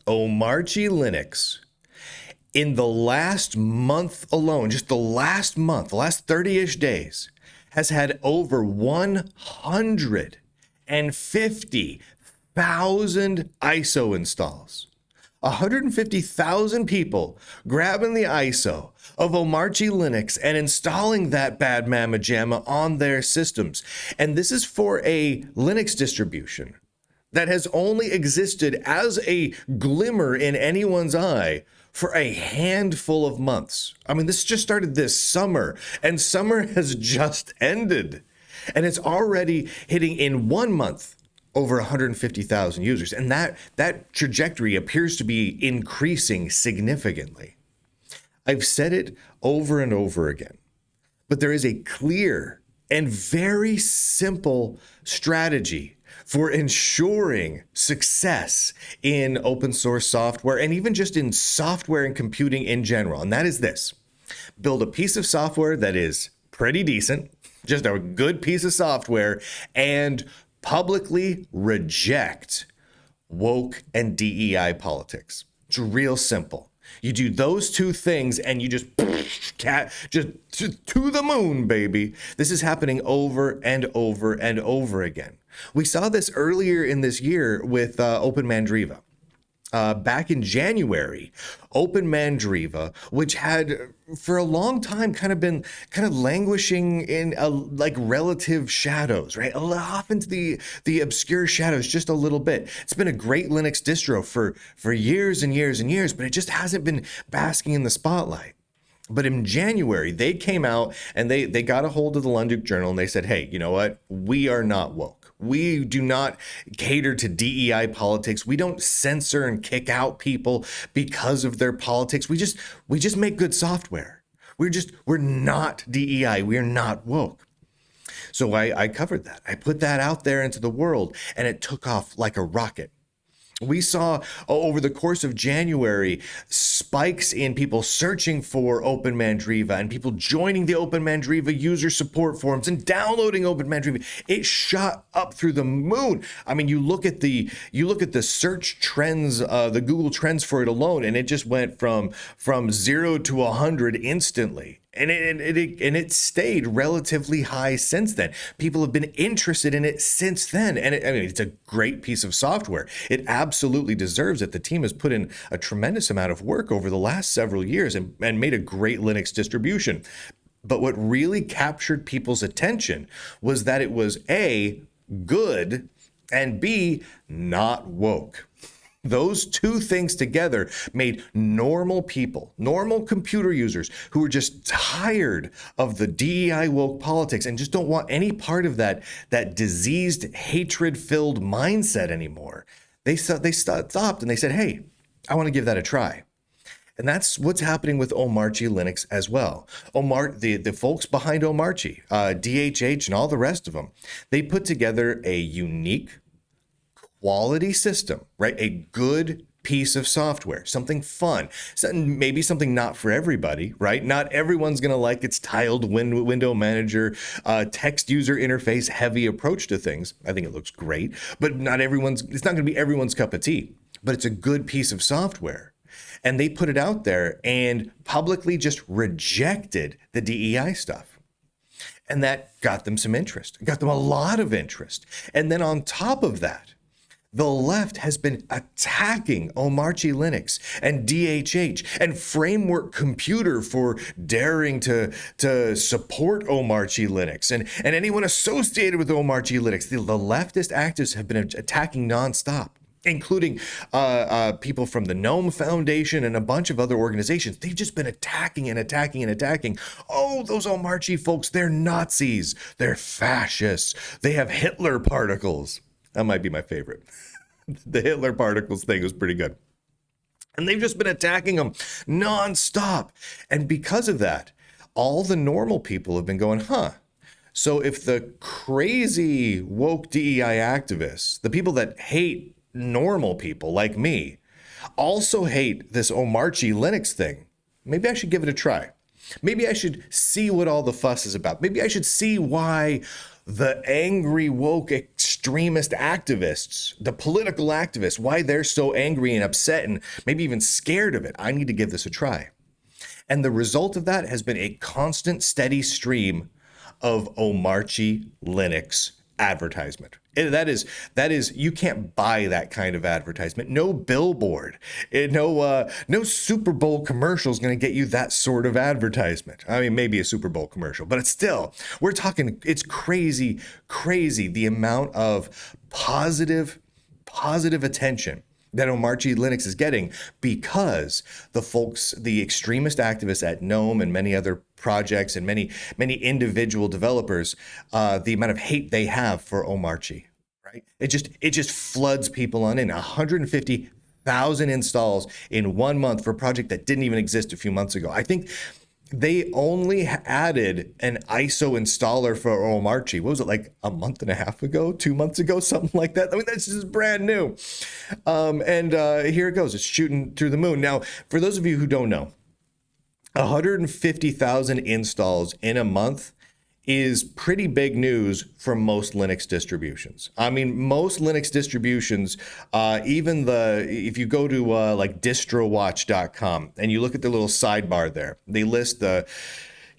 Omarchy Linux, in the last month alone, just the last month, the last 30-ish days, has had over 150,000 ISO installs. 150,000 people grabbing the ISO of Omarchy Linux and installing that bad mamma jamma on their systems. And this is for a Linux distribution that has only existed as a glimmer in anyone's eye for a handful of months. I mean, this just started this summer, and summer has just ended. And it's already hitting in 1 month over 150,000 users. And that trajectory appears to be increasing significantly. I've said it over and over again, but there is a clear and very simple strategy for ensuring success in open source software and even just in software and computing in general. And that is this: build a piece of software that is pretty decent, just a good piece of software, and publicly reject woke and DEI politics. It's real simple. You do those two things and you just to the moon, baby. This is happening over and over and over again. We saw this earlier in this year with Open Mandriva. Back in January, Open Mandriva, which had for a long time kind of languishing in relative shadows, right? Off into the obscure shadows just a little bit. It's been a great Linux distro for years and years and years, but it just hasn't been basking in the spotlight. But in January, they came out and they got a hold of the Lunduke Journal and they said, hey, you know what? We are not woke. We do not cater to DEI politics. We don't censor and kick out people because of their politics. We just make good software. We're not DEI. We are not woke. So I covered that. I put that out there into the world and it took off like a rocket. We saw over the course of January spikes in people searching for Open Mandriva and people joining the Open Mandriva user support forums and downloading Open Mandriva. It shot up through the moon. I mean, you look at the search trends, the Google Trends for it alone, and it just went from 0 to 100 instantly. And it stayed relatively high since then. People have been interested in it since then. And it's a great piece of software. It absolutely deserves it. The team has put in a tremendous amount of work over the last several years and made a great Linux distribution. But what really captured people's attention was that it was A, good, and B, not woke. Those two things together made normal people, normal computer users who were just tired of the DEI woke politics and just don't want any part of that diseased, hatred-filled mindset anymore. They stopped and they said, hey, I want to give that a try. And that's what's happening with Omarchy Linux as well. The folks behind Omarchy, DHH and all the rest of them, they put together a unique quality system, right? A good piece of software, something fun, maybe something not for everybody, right? Not everyone's going to like its tiled window manager, text user interface heavy approach to things. I think it looks great, but it's not going to be everyone's cup of tea, but it's a good piece of software. And they put it out there and publicly just rejected the DEI stuff. And that got them some interest, got them a lot of interest. And then on top of that, the left has been attacking Omarchy Linux and DHH and Framework Computer for daring to support Omarchy Linux and anyone associated with Omarchy Linux. The leftist activists have been attacking nonstop, including people from the Gnome Foundation and a bunch of other organizations. They've just been attacking and attacking and attacking. Oh, those Omarchy folks, they're Nazis. They're fascists. They have Hitler particles. That might be my favorite. The Hitler particles thing was pretty good. And they've just been attacking them nonstop. And because of that, all the normal people have been going, so if the crazy woke DEI activists, the people that hate normal people like me, also hate this Omarchy Linux thing, maybe I should give it a try. Maybe I should see what all the fuss is about. Maybe I should see why the angry woke extremist activists, the political activists, why they're so angry and upset and maybe even scared of it. I need to give this a try. And the result of that has been a constant, steady stream of Omarchy Linux advertisement. That is, you can't buy that kind of advertisement. No billboard, no Super Bowl commercial is going to get you that sort of advertisement. I mean, maybe a Super Bowl commercial, but it's still, we're talking, it's crazy, crazy the amount of positive attention that Omarchy Linux is getting, because the folks, the extremist activists at GNOME and many other projects and many individual developers, the amount of hate they have for Omarchy, right? It just floods people on in. 150,000 installs in 1 month for a project that didn't even exist a few months ago. I think they only added an ISO installer for Omarchy. What was it, like a month and a half ago, 2 months ago, something like that? I mean, that's just brand new. And here it goes. It's shooting through the moon. Now, for those of you who don't know, 150,000 installs in a month is pretty big news for most Linux distributions. I mean, most Linux distributions, even if you go to like distrowatch.com and you look at the little sidebar there, they list the,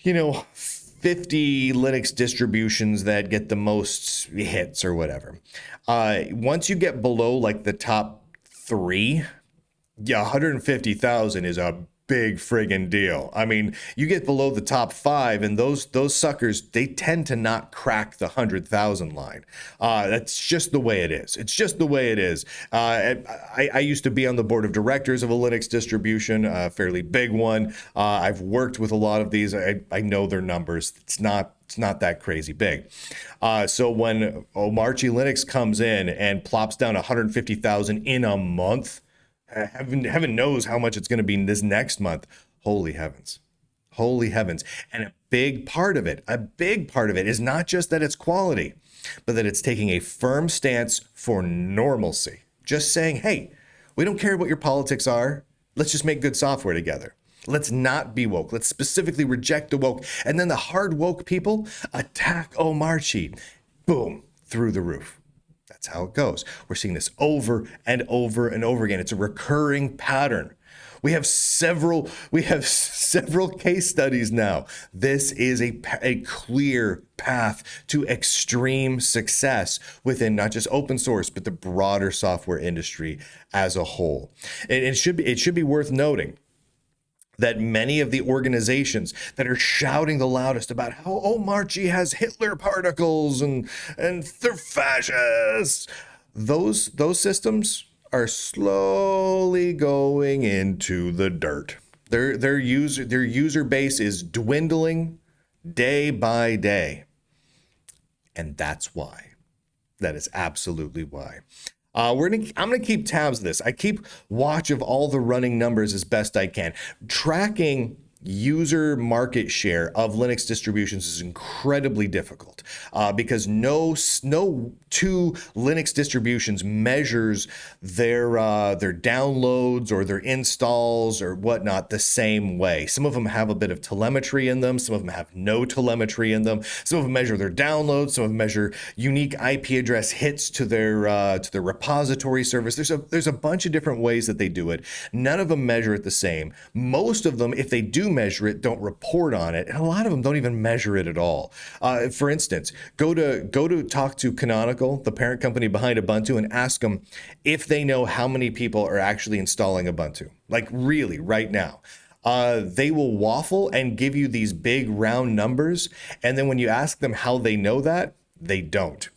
50 Linux distributions that get the most hits or whatever. Once you get below like the top 3, 150,000 is a big friggin' deal. I mean, you get below the top 5 and those suckers, they tend to not crack the 100,000 line. That's just the way it is. It's just the way it is. I used to be on the board of directors of a Linux distribution, a fairly big one. I've worked with a lot of these. I know their numbers. It's not that crazy big. So when Omarchy Linux comes in and plops down 150,000 in a month, heaven knows how much it's going to be this next month. Holy heavens. And a big part of it is not just that it's quality, but that it's taking a firm stance for normalcy. Just saying, hey, we don't care what your politics are. Let's just make good software together. Let's not be woke. Let's specifically reject the woke. And then the hard woke people attack Omarchy. Boom, through the roof. That's how it goes. We're seeing this over and over and over again. It's a recurring pattern. We have several case studies now. This is a clear path to extreme success within not just open source, but the broader software industry as a whole. And it should be worth noting that many of the organizations that are shouting the loudest about how Omarchy has Hitler particles and they're fascists, those systems are slowly going into the dirt. Their user base is dwindling day by day, and that's why. That is absolutely why. I'm gonna keep tabs of this. I keep watch of all the running numbers as best I can. Tracking user market share of Linux distributions is incredibly difficult because no two Linux distributions measures their downloads or their installs or whatnot the same way. Some of them have a bit of telemetry in them. Some of them have no telemetry in them. Some of them measure their downloads. Some of them measure unique IP address hits to their repository service. There's a bunch of different ways that they do it. None of them measure it the same. Most of them, if they do measure it, don't report on it, and a lot of them don't even measure it at all. For instance, go to talk to Canonical, the parent company behind Ubuntu, and ask them if they know how many people are actually installing Ubuntu, like really right now. They will waffle and give you these big round numbers, and then when you ask them how they know that, they don't.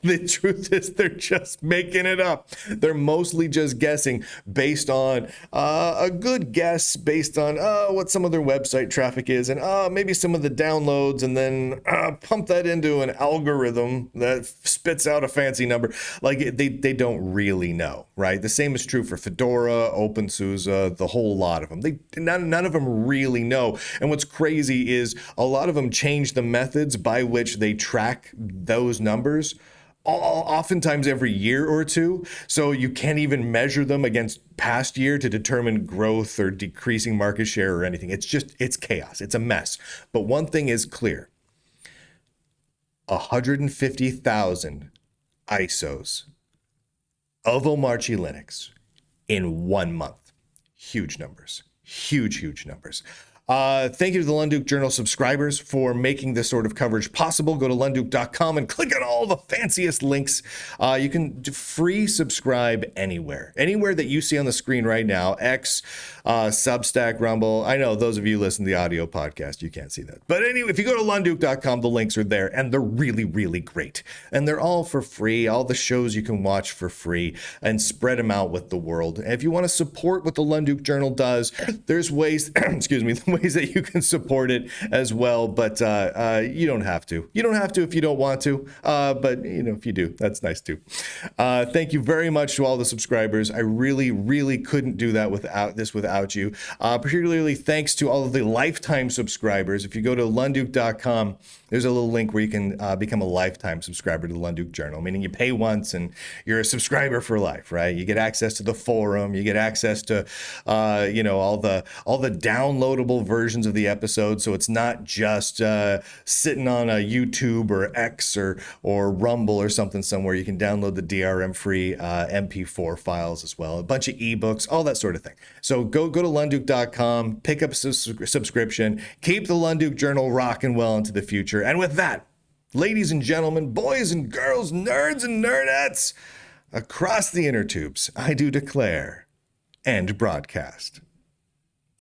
The truth is they're just making it up. They're mostly just guessing based on a good guess based on what some of their website traffic is and maybe some of the downloads, and then pump that into an algorithm that spits out a fancy number. Like they don't really know, right? The same is true for Fedora, OpenSUSE, the whole lot of them. None of them really know. And what's crazy is a lot of them change the methods by which they track those numbers oftentimes every year or two, so you can't even measure them against past year to determine growth or decreasing market share or anything. It's chaos. It's a mess. But one thing is clear. 150,000 ISOs of Omarchy Linux in 1 month. Huge numbers. Huge numbers. Thank you to the Lunduke Journal subscribers for making this sort of coverage possible. Go to lunduke.com and click on all the fanciest links. You can free subscribe anywhere that you see on the screen right now. X, Substack, Rumble. I know those of you listen to the audio podcast, you can't see that. But anyway, if you go to lunduke.com, the links are there, and they're really great. And they're all for free. All the shows you can watch for free and spread them out with the world. And if you want to support what the Lunduke Journal does, there's ways, excuse me, ways that you can support it as well, but you don't have to. You don't have to if you don't want to, but if you do, that's nice too. Thank you very much to all the subscribers. I really couldn't do that without you. Particularly thanks to all of the lifetime subscribers. If you go to lunduke.com, there's a little link where you can become a lifetime subscriber to the Lunduke Journal, meaning you pay once and you're a subscriber for life, right? You get access to the forum, you get access to all the downloadable versions of the episode, so it's not just sitting on a YouTube or X or Rumble or something somewhere. You can download the DRM free MP4 files as well, a bunch of ebooks, all that sort of thing. So go to lunduke.com, pick up a subscription, keep the Lunduke Journal rocking well into the future. And with that, ladies and gentlemen, boys and girls, nerds and nerdettes across the inner tubes, I do declare and broadcast.